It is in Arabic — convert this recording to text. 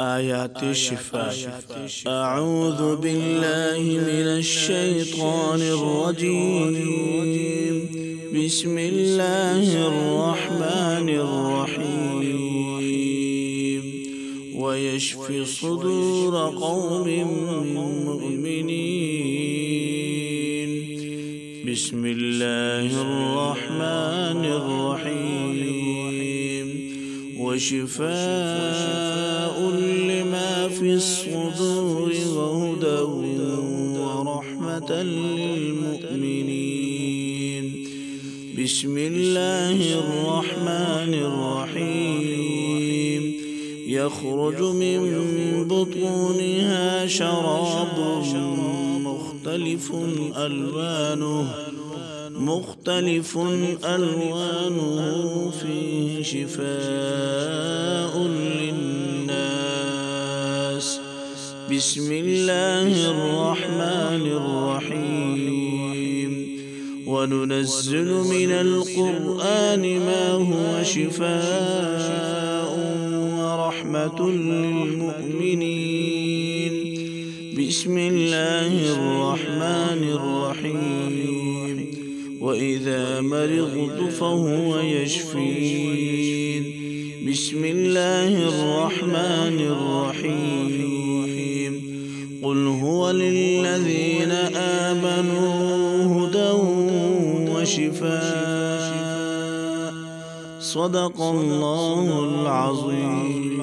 آيات الشفاء. أعوذ بالله من الشيطان الرجيم. بسم الله الرحمن الرحيم. ويشفي صدور قوم مؤمنين. بسم الله الرحمن الرحيم. وشفاء لما في الصدور وهدى ورحمة للمؤمنين. بسم الله الرحمن الرحيم. يخرج من بطونها شراب مختلف ألوانه فيه شفاء للناس. بسم الله الرحمن الرحيم. وننزل من القرآن ما هو شفاء ورحمة للمؤمنين. بسم الله الرحمن الرحيم. وإذا مرضت فهو يشفين. بسم الله الرحمن الرحيم. قل هو للذين آمنوا هدى وشفاء. صدق الله العظيم.